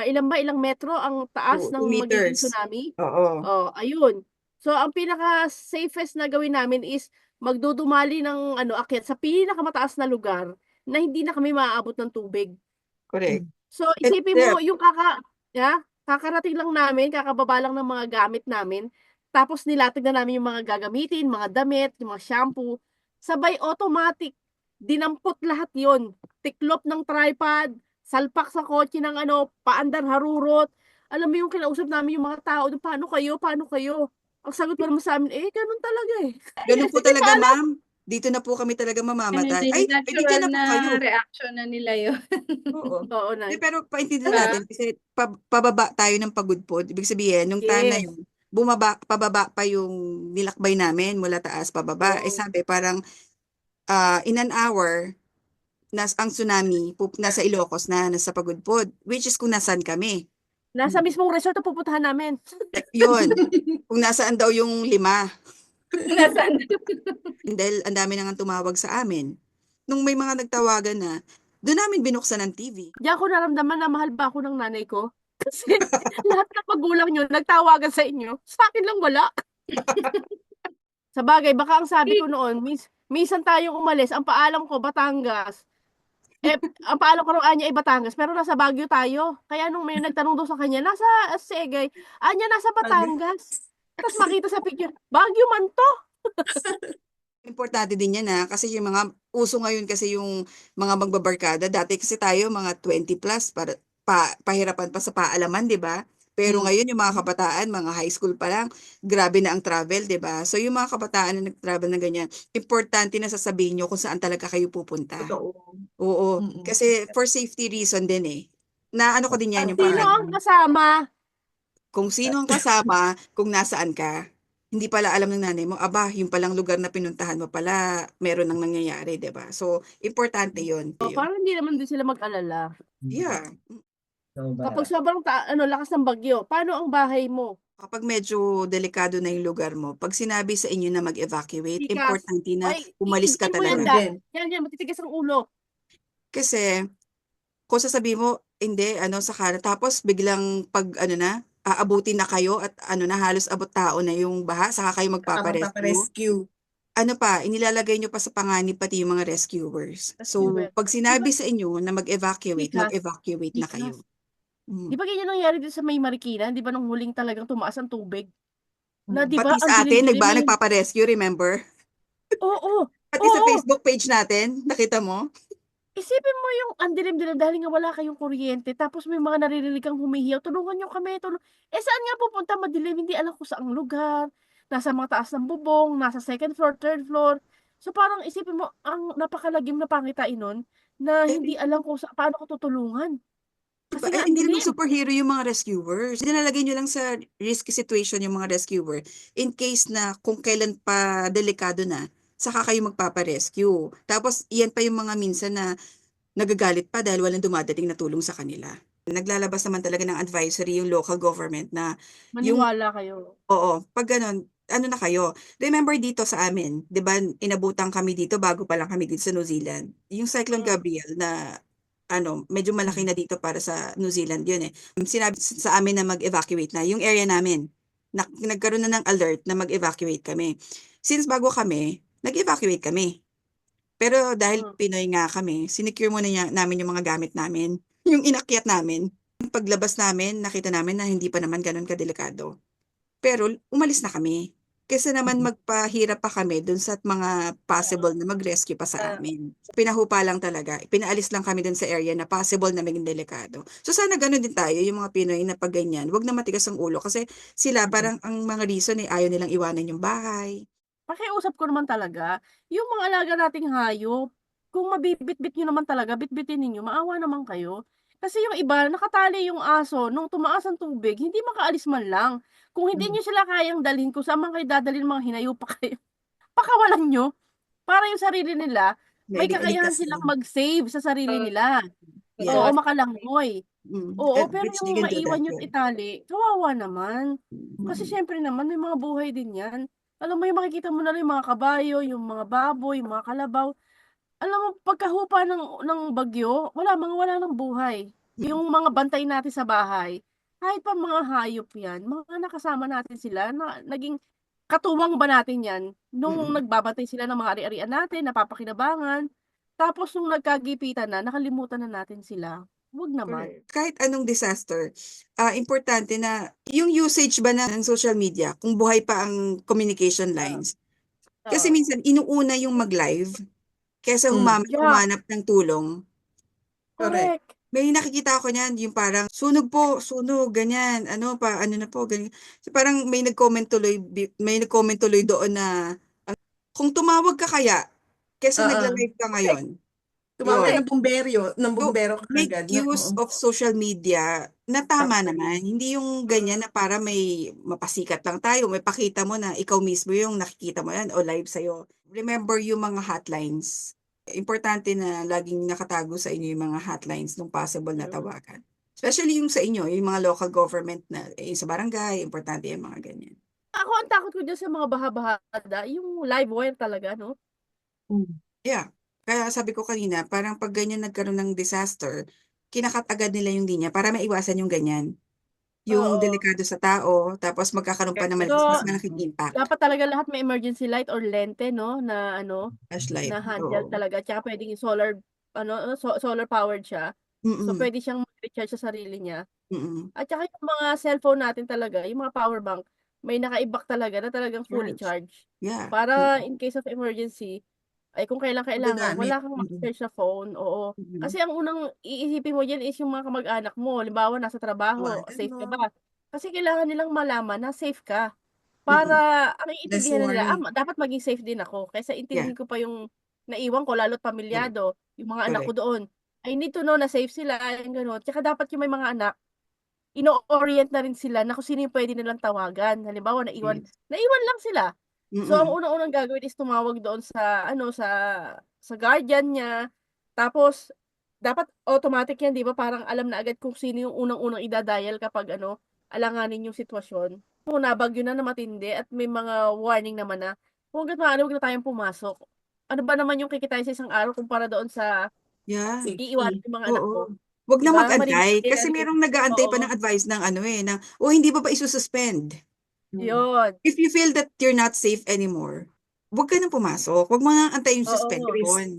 A: ilang metro ang taas
C: 2
A: ng magiging
C: meters.
A: tsunami.
C: Oo.
A: Oh, ayun. So, ang pinaka-safest na gawin namin is magdudumali ng akyat sa pinakamataas na lugar na hindi na kami maaabot ng tubig.
C: Correct.
A: So, isipin mo yung kakarating lang namin, kakababa lang ng mga gamit namin. Tapos nilatag na namin yung mga gagamitin, mga damit, yung mga shampoo. Sabay automatic, dinampot lahat yon. Tiklop ng tripod, salpak sa kotse ng paandar harurot. Alam mo yung kinausap namin yung mga tao, paano kayo? Paano kayo? Ang sagot pa naman sa amin, ganun talaga
C: Ganun po
A: Sige,
C: talaga,
A: paano?
C: ma'am. Dito na po kami talaga
D: Ganun
C: mamamatay.
D: din,
C: Ay,
D: natural
C: bigyan na po
D: na
C: kayo.
D: reaction na nila yun.
C: Oo.
A: Oo, Nay.
C: Pero paintindihan
D: Diba?
C: natin kasi pababa tayo ng pagudpod. Ibig sabihin, nung time na
A: Yes.
C: yun, pababa pa yung nilakbay namin mula taas pababa.
A: Oo.
C: Sabi parang in an hour, ang tsunami, nasa Ilocos na, nasa pagudpod. Which is kung nasaan kami.
A: Nasa mismong resort na pupuntahan namin.
C: Yun. Kung nasaan daw yung 5.
D: Nasaan?
C: Dahil ang dami nang tumawag sa amin. Nung may mga nagtawagan na, doon namin binuksan ang TV.
A: Diyan ko naramdaman na mahal ba ako ng nanay ko. Kasi lahat ng magulang nyo nagtawagan sa inyo. Sa akin lang wala. Sa bagay, baka ang sabi ko noon, minsan tayong umalis, ang paalam ko, Batangas. Ang paalam ko ng Anya ay Batangas, pero nasa Baguio tayo. Kaya nung may nagtanong doon sa kanya, nasa Segay, Anya nasa Batangas. Tapos makita sa picture, Baguio man to.
C: Importante din yan kasi yung mga uso ngayon kasi yung mga magbabarkada. Dati kasi tayo mga 20 plus para pahirapan pa sa paalaman, 'di ba? Pero ngayon yung mga kabataan, mga high school pa lang, grabe na ang travel, 'di ba? So yung mga kabataan na nag-travel na ganyan, importante na sasabihin nyo kung saan talaga kayo pupunta.
E: Totoo.
C: Oo. Kasi for safety reason din Na ano ko din yan yung
A: Sino
C: parang
A: ang kasama?
C: kung sino ang kasama, kung nasaan ka. Hindi pala alam ng nanay mo, aba, yung palang lugar na pinuntahan mo pala, meron nang nangyayari, 'di ba? So, importante 'yon.
A: Parang hindi naman din sila mag-alala.
C: Yeah.
A: Kapag sobrang lakas ng bagyo, paano ang bahay mo?
C: Kapag medyo delikado na yung lugar mo, pag sinabi sa inyo na mag-evacuate,
A: Tikas.
C: importante na
A: Ay,
C: umalis ka
A: iintin mo yan,
C: talaga.
A: Yan, matitigas ang ulo.
C: Kasi, kung sasabihin mo, hindi, sakala, tapos biglang pag, aabutin na kayo at halos abot tao na yung baha, saka kayo magpaparescue.
E: Magpaparescue.
C: Inilalagay nyo pa sa panganib pati yung mga rescuers. So, pag sinabi sa inyo na mag-evacuate,
A: Tikas.
C: mag-evacuate na
A: Tikas.
C: kayo.
A: Di ba ganyan nangyari din sa may Marikina? Di ba nung huling talagang tumaas ang tubig? Na di ba
C: Pati
A: ang
C: sa atin,
A: dilim-dilim
C: nagpaparescue, remember?
A: Oo.
C: Pati sa Facebook page natin, nakita mo?
A: Isipin mo yung ang dilim-dilim dahil nga wala kayong kuryente tapos may mga naririnig kang humihiyaw, tulungan niyo kami, saan nga pupunta madilim, hindi alam kung saang lugar, nasa mga taas ng bubong, nasa second floor, third floor. So parang isipin mo, ang napakalagim na pangitain nun na hindi alam kung paano ko tutulungan. Kasi nga ang
C: Hindi
A: dilim.
C: naman superhero yung mga rescuers. Nilalagay nyo lang sa risky situation yung mga rescuer in case na kung kailan pa delikado na, saka kayo magpaparescue. Tapos, iyan pa yung mga minsan na nagagalit pa dahil walang dumadating na tulong sa kanila. Naglalabas naman talaga ng advisory yung local government na
A: Maniwala kayo.
C: Oo, pag ganun, ano na kayo? Remember dito sa amin, 'di ba, inabutan kami dito bago pa lang kami dito sa New Zealand. Yung Cyclone Gabriel na medyo malaki na dito para sa New Zealand 'yun Sinabi sa amin na mag-evacuate na yung area namin. Nagkaroon na ng alert na mag-evacuate kami. Since bago kami, nag-evacuate kami. Pero dahil Pinoy nga kami, sinecure muna namin yung mga gamit namin, yung inakyat namin. Paglabas namin, nakita namin na hindi pa naman ganun kadelikado. Pero umalis na kami. Kaysa naman magpahirap pa kami dun sa mga possible na mag-rescue pa sa amin. Pinahupa lang talaga. Pinaalis lang kami dun sa area na possible na maging delikado. So sana ganun din tayo, yung mga Pinoy na pag ganyan. Huwag na matigas ang ulo kasi sila parang ang mga reason ayaw nilang iwanan yung bahay.
A: Pakiusap ko naman talaga, yung mga alaga nating hayop, kung mabibitbit nyo naman talaga, bitbitin ninyo, maawa naman kayo. Kasi yung iba, nakatali yung aso, nung tumaas ang tubig, hindi makaalis man lang. Kung hindi nyo sila kayang dalhin, kung saan man kayo dadalhin, mga hinayo pa kayo, pakawalan nyo, para yung sarili nila, may kakayahan
E: Ligtas
A: silang
E: lang.
A: mag-save sa sarili nila. Oo,
E: Yes.
A: makalangoy. Oo, pero
C: Which they
A: yung
C: can do that.
A: maiwan yung
C: Yeah.
A: itali, kawawa naman. Kasi
C: Mm.
A: siyempre naman, may mga buhay din yan. Alam mo yung makikita mo na rin yung mga kabayo, yung mga baboy, yung mga kalabaw. Alam mo, pagkahupa ng bagyo, wala ng buhay. Yung mga bantay natin sa bahay, kahit pa mga hayop yan, mga nakasama natin sila, na, naging katuwang ba natin yan, nung
C: Mm.
A: nagbabantay sila ng mga ari-arian natin, napapakinabangan, tapos nung nagkagipitan na, nakalimutan na natin sila. Huwag naman.
C: Correct. Kahit anong disaster, importante na yung usage ba ng social media, kung buhay pa ang communication lines. Kasi
A: Oo.
C: minsan, inuuna yung mag-live kaysa
A: Yeah,
C: humanap ng tulong.
E: Correct.
A: correct.
C: May nakikita ako niyan, yung parang sunog po, sunog, ganyan, ano na po, ganyan. So, parang may nag-comment tuloy doon na, kung tumawag ka kaya, kaysa
E: Oo.
C: nagla-live ka ngayon.
E: Tumawag ka
C: Yun.
E: ng
C: So,
E: bumbero ka
C: make
E: agad. No?
C: use
E: Oo.
C: of social media na tama
E: Tama.
C: naman. Hindi yung ganyan na para may mapasikat lang tayo, may pakita mo na ikaw mismo yung nakikita mo yan o live sa'yo. Remember yung mga hotlines. Importante na laging nakatago sa inyo yung mga hotlines nung possible na tawagan. Especially yung sa inyo, yung mga local government na sa barangay, importante yung mga ganyan.
A: Ako ang takot ko dyan sa mga baha-bahada, yung live wire talaga, no?
C: Yeah. Kaya sabi ko kanina, parang pag ganyan nagkaroon ng disaster, kinakat agad nila yung linya para maiwasan yung ganyan. Yung
A: Oo.
C: delikado sa tao, tapos magkakaroon pa ng mas
A: So,
C: malaking impact.
A: dapat talaga lahat may emergency light or lente, no? Na
C: Flashlight.
A: na handheld
C: Oo.
A: talaga. Tsaka pwedeng solar, solar powered siya. So,
C: Mm-mm.
A: pwede siyang mag-recharge sa sarili niya.
C: Mm-mm.
A: At saka yung mga cellphone natin talaga, yung mga power bank, may nakaibak talaga na talagang fully
C: Charge.
A: charged.
C: Yeah.
A: Para in case of emergency, ay kung kailan kailangan,
E: Magagamit.
A: wala kang maka-charge sa phone. Oo.
C: Mm-mm.
A: Kasi ang unang iisipin mo diyan is yung mga kamag-anak mo. Halimbawa, nasa trabaho,
E: Tawagan
A: safe ka
E: mo.
A: ba? Kasi kailangan nilang malaman na safe ka.
C: Mm-mm.
A: Para ang
E: Less
A: iintindihan na nila,
E: worry.
A: dapat maging safe din ako. Kaysa
C: Yeah.
A: intindihin ko pa yung naiwan ko, lalo't
C: Correct.
A: pamilyado, yung mga anak ko
C: Correct.
A: doon. I need to know na safe sila, yung gano'n. Tsaka dapat yung may mga anak, ino-orient na rin sila na kung sino yung pwede nilang tawagan. Halimbawa, naiwan
C: Yes.
A: lang sila. So, ang
C: Mm-mm.
A: unang-unang gagawin is tumawag doon sa, sa guardian niya. Tapos, dapat automatic yan, di ba? Parang alam na agad kung sino yung unang-unang idadial kapag, alanganin yung sitwasyon. Kung nabagyo na matindi at may mga warning naman na, huwag na tayong pumasok. Ano ba naman yung kikitain sa isang araw kumpara doon sa
C: Yeah.
A: iiwanan
E: Safety.
A: yung mga anak mo?
C: Oo. Wag
A: Di
C: na
A: ba?
C: mag-antay.
A: Mamimigay
C: Kasi
A: na rin.
C: merong nag-aantay pa
A: Oo.
C: ng advice ng hindi ba isususpend?
A: Yun.
C: If you feel that you're not safe anymore, wag ka nang pumasok. Wag mo nang antayin yung
A: Oo.
E: Risk.
C: suspension.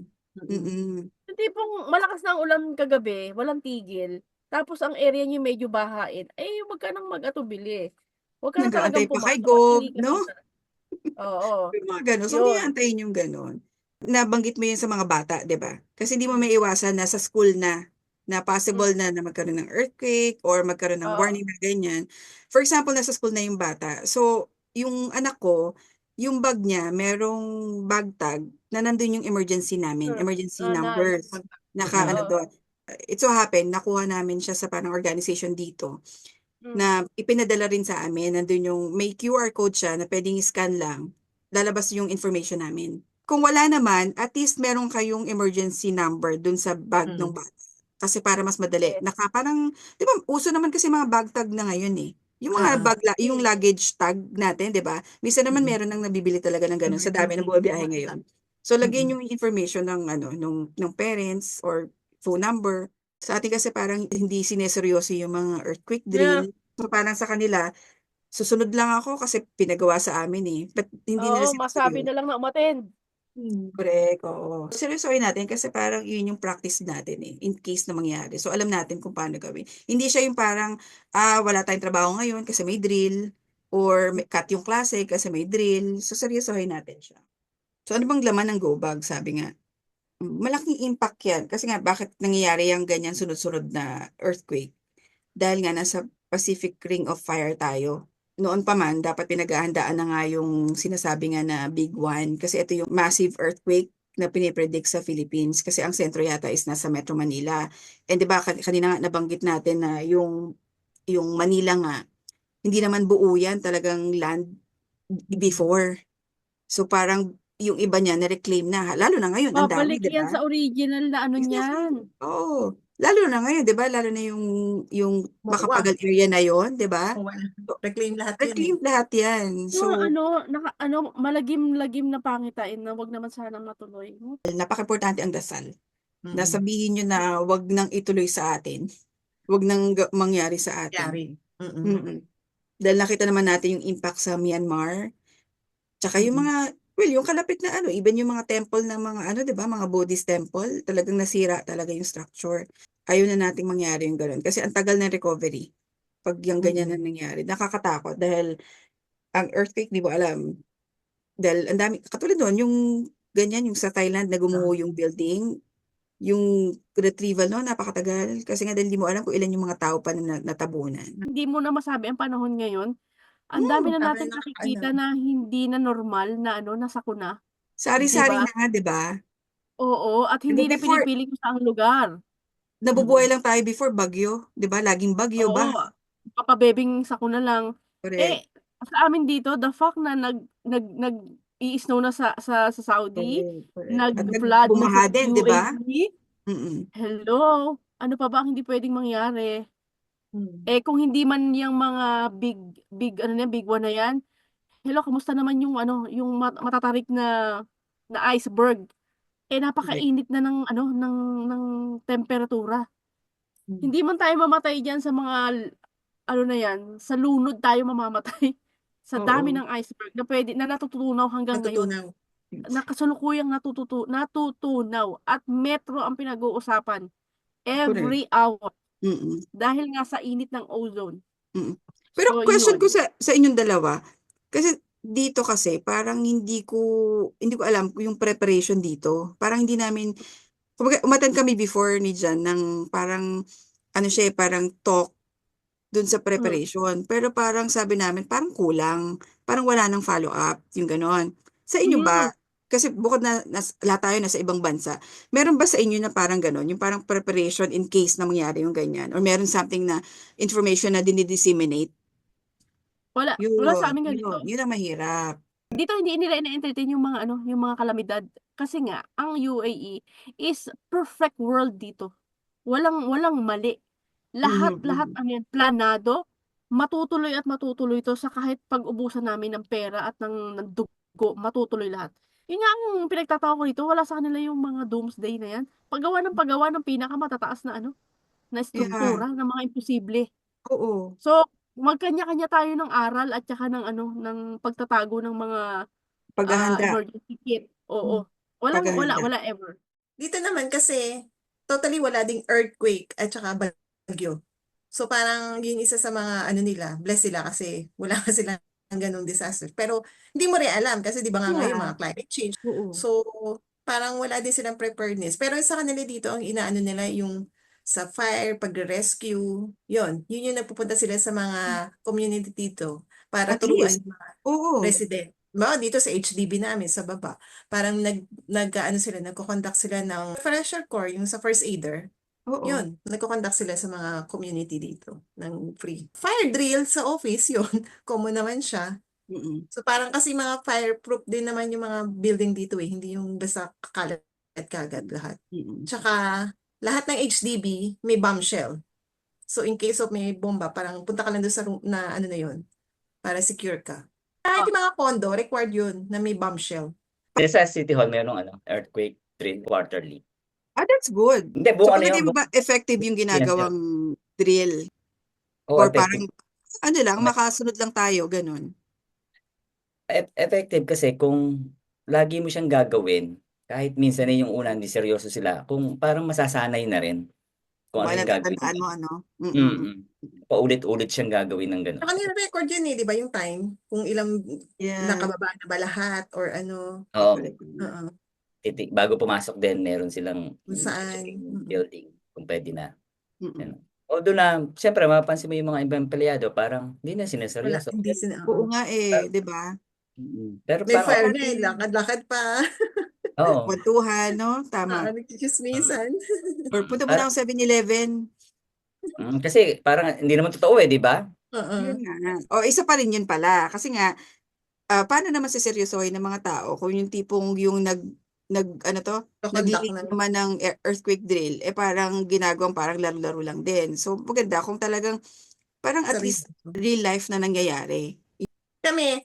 C: Mm-mm.
A: Yung tipong malakas na ang ulan kagabi, walang tigil. Tapos ang area niyo medyo bahain. Huwag ka nang mag-atubili. Huwag ka na
C: Nag-aantay
A: talagang
C: pa kay
A: pumasok at
C: Gov,
A: hindi ka
C: no?
A: muna. Oo.
C: Yung mga gano'n. So, hindi
A: Yun.
C: aantayin yung gano'n. Nabanggit mo yun sa mga bata, di ba? Kasi hindi mo maiiwasan na sa school na possible na magkaroon ng earthquake or magkaroon ng
A: Oo.
C: warning na ganyan. For example, nasa school na yung bata. So, yung anak ko, yung bag niya, merong bag tag na nandun yung emergency namin, emergency numbers.
A: Oo.
C: Doon. It so happen, nakuha namin siya sa parang organization dito
A: Mm.
C: na ipinadala rin sa amin. Nandun yung may QR code siya na pwedeng scan lang. Lalabas yung information namin. Kung wala naman, at least meron kayong emergency number dun sa bag ng bata. Kasi para mas madali.
A: Yes.
C: Parang, di ba, uso naman kasi mga bag tag na ngayon eh. Yung mga yung luggage tag natin, di ba? Minsan naman meron nang nabibili talaga ng ganun sa dami ng bumabiyahe ngayon. So, lagyan yung information ng, ng parents or phone number. Sa atin kasi parang hindi sineseryoso yung mga earthquake
A: Yeah.
C: drill. So, parang sa kanila, susunod lang ako kasi pinagawa sa amin eh. But hindi nila
A: Oo, masabi
C: sinaseryoso.
A: na lang na umattend.
C: Correct, oo. Seryosohin natin kasi parang yun yung practice natin eh, in case na mangyari. So, alam natin kung paano gawin. Hindi siya yung parang, wala tayong trabaho ngayon kasi may drill, or cut yung klase kasi may drill. So, seryosohin natin siya. So, ano bang laman ng go bag? Sabi nga, malaking impact yan. Kasi nga, bakit nangyayari yung ganyan sunod-sunod na earthquake? Dahil nga nasa Pacific Ring of Fire tayo. Noon pa man, dapat pinaghahandaan na nga yung sinasabi nga na Big One kasi ito yung massive earthquake na pinipredict sa Philippines kasi ang sentro yata is nasa Metro Manila. And 'di ba kanina nga nabanggit natin na yung Manila nga hindi naman buo yan talagang land before. So parang yung iba niya na-reclaim na lalo na ngayon ang dami,
A: Babalik
C: 'di
A: yan
C: ba?
A: sa original na ano
C: Exactly.
A: niyan.
C: Oo. Lalo na ngayon, 'di ba? Lalo na yung
E: MOA.
C: Macapagal area na 'yon, 'di ba?
E: MOA.
C: So,
E: Reclaim lahat yun eh.
C: reclaim lahat 'yan.
A: Yung
C: So,
A: malagim-lagim na pangitain na wag naman sanang matuloy.
C: napaka-importante ang dasal. Na
E: Mm.
C: sabihin nyo na wag nang ituloy sa atin. Wag nang mangyari sa atin.
E: Yari. Mm-mm.
C: Mm-mm. Dahil nakita naman natin yung impact sa Myanmar. Tsaka yung
E: Mm-mm.
C: yung kalapit na even yung mga temple ng mga di ba, mga Buddhist temple, talagang nasira talaga yung structure. Ayaw na nating mangyari yung gano'n. Kasi ang tagal ng recovery. Pag yung ganyan na
E: Mm-mm.
C: nangyari. Nakakatakot dahil ang earthquake, di mo alam. Dahil ang dami, katulad doon, yung ganyan, yung sa Thailand na gumuho yung building, yung retrieval no, napakatagal. Kasi nga dahil di mo alam kung ilan yung mga tao pa na natabunan.
A: Hindi mo na masabi ang panahon ngayon. Ang dami na
E: Sabi
A: nating
E: na
A: nakikita na hindi na normal na na sakuna. Di
C: Sari-sari
A: ba?
C: na nga, di ba?
A: Oo, at
C: Di ba
A: hindi na
C: before,
A: pinipili kung saang lugar.
C: nabubuhay lang tayo before bagyo. Di ba? Laging bagyo,
A: Oo,
C: baha.
A: papabebing sakuna lang.
C: Correct.
A: Sa amin dito, the fact na i-snow na sa Saudi,
C: Correct. Correct. At
A: nag-flood na sa
C: bumaha din, di ba?
A: UAE.
C: Mm-mm.
A: Hello, ano pa ba ang hindi pwedeng mangyari?
E: Mm.
A: Kung hindi man yung mga big one na yan, hello, kamusta naman yung yung matatarik na iceberg?
C: Correct.
A: Napakainit na ng temperatura.
E: Mm.
A: Hindi man tayo mamatay diyan sa mga na yan, sa lunod tayo mamamatay. Sa dami
C: Oo.
A: ng iceberg na pwede na natutunaw hanggang ngayon.
E: Natutunaw.
A: Nakasalukuyang natutunaw at metro ang pinag-uusapan
C: Correct.
A: every hour
C: Mm-mm.
A: dahil nga sa init ng ozone.
C: Mm. Pero
A: So,
C: question ko
A: yun.
C: sa inyong dalawa, kasi dito kasi parang hindi ko alam yung preparation dito. Parang hindi namin, kumbaga umattend kami before ni Jan ng parang siya parang talk dun sa
A: Mm.
C: preparation. Pero parang sabi namin parang kulang, parang wala nang follow up, yung ganon. Sa inyo ba?
A: Mm.
C: Kasi bukod na lahat tayo nasa ibang bansa, meron ba sa inyo na parang ganon, yung parang preparation in case na mangyari yung ganyan? Or meron something na information na dinidisseminate?
A: Wala sa amin ganito.
C: Yun ang mahirap.
A: Dito hindi nila ina-entertain yung mga yung mga kalamidad. Kasi nga, ang UAE is perfect world dito. Walang mali.
C: Mhm,
A: Lahat
C: mhm.
A: planado, matutuloy at matutuloy to sa kahit pag-ubusan namin ng pera at ng dugo, matutuloy lahat. Yun nga ang pinagtataka ko dito, wala sa kanila yung mga doomsday na yan. Paggawa ng pinakamatataas na na
C: Yeah,
A: struktura, ng mga imposible.
C: oo.
A: So, magkanya-kanya tayo ng aral at saka ng pagtatago ng mga
C: Paghahanda,
A: emergency kit.
E: Mm.
A: Oo.
C: paghahanda.
A: Wala ever.
E: Dito naman kasi, totally wala ding earthquake at saka bagyo. So parang yun isa sa mga nila, bless sila kasi wala ka silang ganung disaster. Pero hindi mo rin alam kasi di ba nga ngayon
C: Yeah,
E: mga climate change.
C: oo.
E: So parang wala din silang preparedness. Pero sa kanila dito, ang inaano nila yung sa fire, pagre-rescue, yun yung nagpupunta sila sa mga community dito para
C: At
E: turuan
C: least,
E: yung mga
C: oo.
E: resident. Mga dito sa HDB namin sa baba, parang nagko-conduct sila ng refresher course, yung sa first aider.
C: Oo.
E: Yun, nagko-conduct sila sa mga community dito ng free. Fire drill sa office, yun. Common naman siya.
C: Mm-mm.
E: So parang kasi mga fireproof din naman yung mga building dito eh. Hindi yung basta kakalat kagad lahat.
C: Mm-mm.
E: Tsaka lahat ng HDB may bombshell. So in case of may bomba, parang punta ka lang doon sa room na na yun para secure ka. Kahit yung mga condo, required yun na may bombshell.
B: Sa City Hall, mayroong earthquake drill quarterly.
C: That's good.
B: Hindi,
C: So,
B: buong
C: palagay mo
B: buong
C: ba effective yung
B: financial.
C: ginagawang drill?
B: Oo,
C: Or
B: effective.
C: parang, makasunod lang tayo, ganun.
B: Effective kasi kung lagi mo siyang gagawin, kahit minsan yung una hindi seryoso sila, kung parang masasanay na rin kung ano yung gagawin
C: Natatandaan
B: mo.
C: mo, ano?
B: Paulit-ulit siyang gagawin ng gano'n.
E: Saka nire-record yun di ba, yung time? Kung ilang
C: Yeah.
E: nakababa na ba lahat or ano.
B: Oo,
E: Oo.
B: bago pumasok din meron silang
E: Kung saan.
B: checking yung building kung puwede na,
C: Mm.
B: gano'n. Although na siyempre mapapansin mo yung mga ibang empleyado parang hindi na
E: Wala,
B: sinerseryoso.
E: hindi sila.
C: Oo nga di ba?
B: Pero
E: May
B: parang
E: fire
C: Dapat
E: na lakad-lakad pa.
B: oo,
C: kwentuhan, no? Tama.
E: Nagchichismisan.
C: Or punta muna akong 7-Eleven.
B: kasi parang hindi naman totoo, 'di ba?
E: Oo.
C: Yun nga. O, isa pa rin yun pala. Kasi nga, paano naman seseryosohin ng mga tao kung yung tipong yung ano to,
E: Kakondak
C: naglilink
E: na.
C: naman ng earthquake drill, parang ginagawang parang laro-laro lang din. So, maganda kung talagang parang at
E: Sarili.
C: least real life na nangyayari.
E: Kami,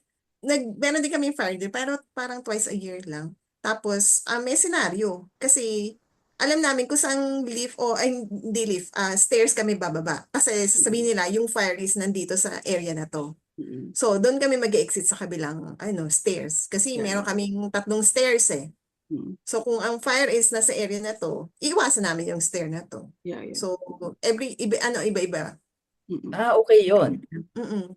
E: meron din kaming fire drill, pero parang twice a year lang. Tapos, may senaryo. Kasi, alam namin kung saan lift o, ay, hindi lift, stairs kami bababa. Kasi sasabihin nila, yung fire is nandito sa area na to.
C: Mm.
E: So, doon kami mag-exit sa kabilang, stairs. Kasi
C: Yeah,
E: meron
C: yeah.
E: kaming 3 stairs eh.
C: Mm.
E: So, kung ang fire is nasa area na to, iwasan namin yung stair na to.
C: Yeah.
E: So, iba-iba.
C: Mm.
B: Okay 'yun.
E: Mm-mm.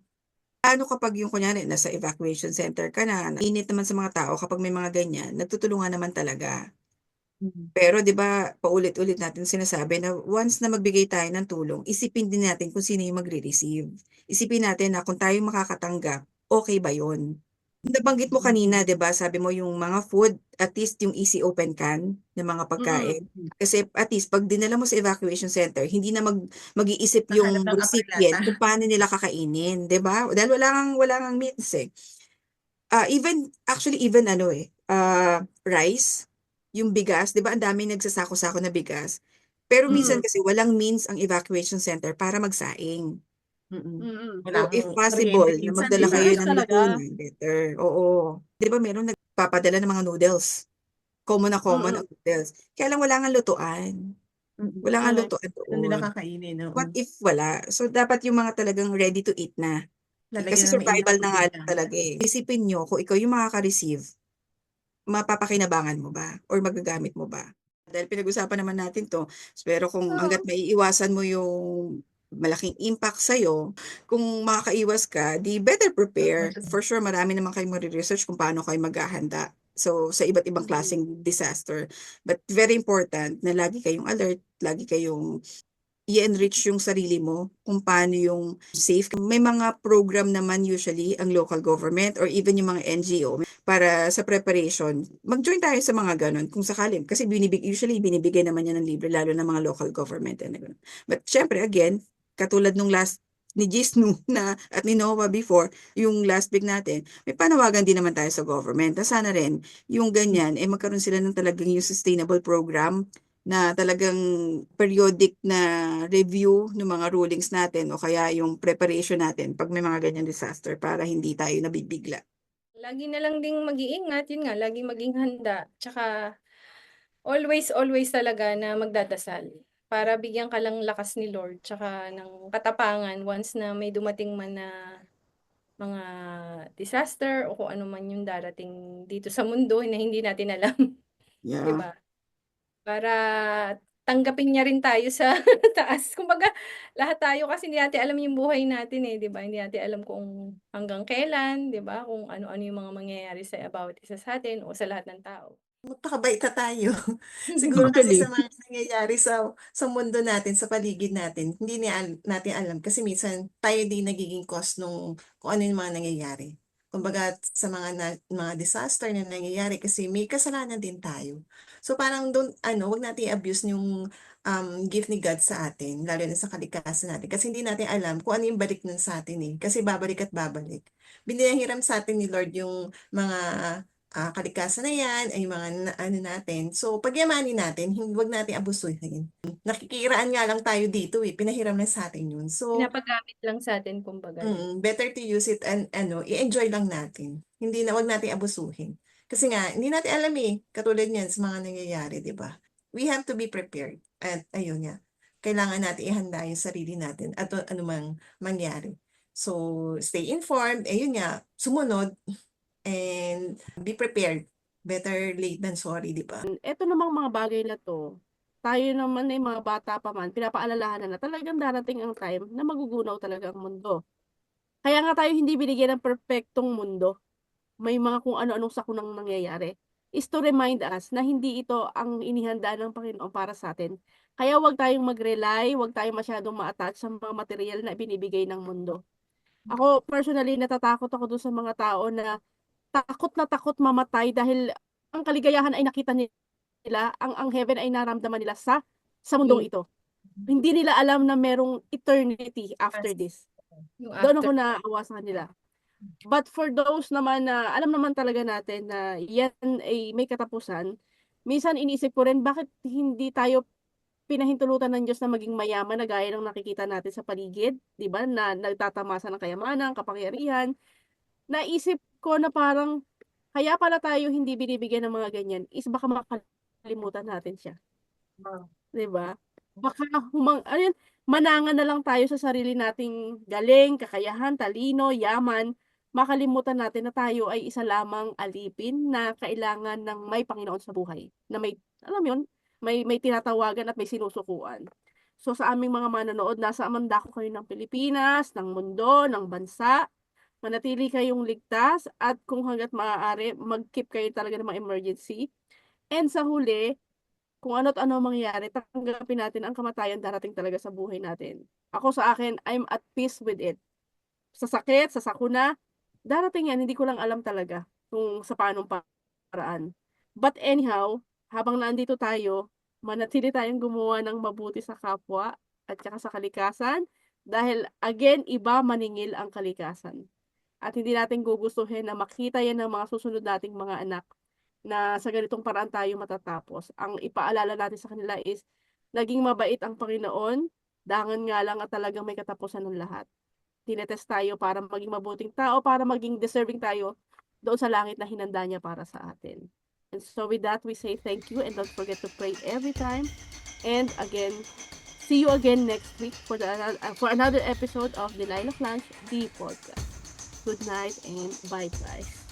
C: Ano kapag yung kunyari nasa evacuation center ka na, init naman sa mga tao kapag may mga ganyan, nagtutulungan naman talaga. Pero 'di ba, paulit-ulit natin sinasabi na once na magbigay tayo ng tulong, isipin din natin kung sino yung magre-receive. Isipin natin na kung tayo makakatanggap, okay ba 'yun? Nabanggit mo kanina, 'di ba, sabi mo yung mga food, at least yung easy open can ng mga pagkain. Kasi at least pag dinala mo sa evacuation center, hindi na mag-iisip
E: Nakahanap
C: yung
E: ng
C: recipient
E: kaprilata.
C: kung paano nila kakainin, 'di ba? Dahil wala kang means eh. Even rice, yung bigas, 'di ba ang daming nagsasako-sako na bigas. Pero minsan kasi walang means ang evacuation center para magsaing. So,
E: Walang
C: if possible
E: kuryente
C: na
E: minsan,
C: magdala
E: di ba?
C: kayo
A: Noodles
C: ng
A: talaga.
C: lutuan, better. Oo. 'Di ba meron nagpapadala ng mga noodles. Common na common ang noodles. Kaya lang wala ngang lutuan. Wala ngang
A: Correct.
C: lutuan
E: Ano nila
C: doon.
E: kakainin,
C: What if wala? So, dapat yung mga talagang ready to eat na. Kasi
E: Lalagyan ng mainit
C: survival
E: na
C: na nga
E: tubig
C: lang
E: lang.
C: talaga eh. Isipin nyo, kung ikaw yung makaka-receive, mapapakinabangan mo ba? Or magagamit mo ba? Dahil pinag-usapan naman natin to, pero kung hangga't maiiwasan mo yung malaking impact sa'yo, kung makakaiwas ka, di better prepare. For sure, marami naman kayong research kung paano kayo maghahanda. So, sa iba't ibang klaseng disaster. But very important na lagi kayong alert, lagi kayong i-enrich yung sarili mo kung paano yung safe. May mga program naman usually ang local government or even yung mga NGO para sa preparation. Mag-join tayo sa mga ganun kung sakali. Kasi usually binibigay naman yan ng libre lalo na mga local government. And ganun. But syempre again, katulad nung last ni Gisnu na at ni Noah before, yung last week natin, may panawagan din naman tayo sa government. Na sana rin, yung ganyan, magkaroon sila ng talagang yung sustainable program na talagang periodic na review ng mga rulings natin o kaya yung preparation natin pag may mga ganyan disaster para hindi tayo nabibigla.
D: Lagi na lang ding mag-iingat, yun nga, laging maging handa. Tsaka always talaga na magdadasal para bigyan ka lang lakas ni Lord tsaka ng katapangan once na may dumating man na mga disaster o kung ano man yung darating dito sa mundo na hindi natin alam, 'di
C: Yeah.
D: ba? Para tanggapin niya rin tayo sa taas. Kumbaga, lahat tayo kasi hindi natin alam yung buhay natin eh, 'di ba? Hindi natin alam kung hanggang kailan, 'di ba? Kung ano-ano yung mga mangyayari sa bawat isa sa atin o sa lahat ng tao.
E: Magpakabait na tayo. Siguro kasi
C: Actually,
E: sa mga nangyayari sa mundo natin, sa paligid natin, hindi natin alam kasi minsan tayo din nagiging cause nung kung ano yung mga nangyayari. Kumbaga sa mga disaster na nangyayari kasi may kasalanan din tayo. So parang wag natin i-abuse yung gift ni God sa atin, lalo na sa kalikasan natin. Kasi hindi natin alam kung ano yung balik nun sa atin eh. Kasi babalik at babalik. Binahiram sa atin ni Lord yung mga kalikasan na yan, ay mga ano natin. So, pagyamanin natin, wag natin abusuhin. Nakikiraan nga lang tayo dito eh, pinahiram na sa atin yun. So,
D: Pinapagamit lang sa atin kumbaga.
E: better to use it and i-enjoy lang natin. Wag natin abusuhin. Kasi nga, hindi natin alam eh, katulad niyan sa mga nangyayari, di ba? We have to be prepared. At ayun nga, kailangan natin ihanda yung sarili natin at anumang mangyari. So, stay informed, ayun nga, sumunod, and be prepared better late than sorry, di ba?
A: Eto namang mga bagay na 'to, tayo naman ay mga bata pa man, pinapaalalahanan na talagang darating ang time na magugunaw talaga ang mundo. Kaya nga tayo hindi binigyan ng perpektong mundo. May mga kung ano-anong sakunang nangyayari. Is to remind us na hindi ito ang inihanda ng Panginoon para sa atin. Kaya huwag tayong mag-rely, huwag tayong masyadong ma-attach sa mga material na binibigay ng mundo. Ako personally natatakot ako dun sa mga tao na takot mamatay dahil ang kaligayahan ay nakita nila, ang heaven ay naramdaman nila sa mundong ito. Hindi nila alam na merong eternity after this.
D: Yung
A: Doon ako
D: after.
A: naawa sa kanila. But for those naman na alam naman talaga natin na yan ay may katapusan, minsan iniisip ko rin bakit hindi tayo pinahintulutan ng Diyos na maging mayaman na gaya ng nakikita natin sa paligid, 'di ba? Na nagtatamasa ng kayamanan, kapangyarihan. Naisip ko na parang kaya pala tayo hindi binibigyan ng mga ganyan is baka makalimutan natin siya, 'di ba? Baka ayun, manangan na lang tayo sa sarili nating galing, kakayahan, talino, yaman, makalimutan natin na tayo ay isa lamang alipin na kailangan ng may Panginoon sa buhay, na may alam mo 'yun, may tinatawagan at may sinusukuan. So sa aming mga manonood, nasa mandako kayo ng Pilipinas, ng mundo, ng bansa, manatili kayong ligtas at kung hangga't maaari mag-keep kayo talaga ng mga emergency. And sa huli, kung ano't ano ang mangyari, tanggapin natin ang kamatayan darating talaga sa buhay natin. Ako sa akin, I'm at peace with it. Sa sakit, sa sakuna, darating yan, hindi ko lang alam talaga kung sa paanong paraan. But anyhow, habang nandito tayo, manatili tayong gumawa ng mabuti sa kapwa at saka sa kalikasan dahil again, iba maningil ang kalikasan. At hindi natin gugustuhin na makita yan ng mga susunod nating mga anak na sa ganitong paraan tayo matatapos. Ang ipaalala natin sa kanila is naging mabait ang Panginoon, dangan nga lang at talagang may katapusan ng lahat. Tinetest tayo para maging mabuting tao, para maging deserving tayo doon sa langit na hinanda niya para sa atin. And so with that, we say thank you and don't forget to pray every time. And again, see you again next week for another episode of the Line of Lunch, the podcast. Good night and bye-bye.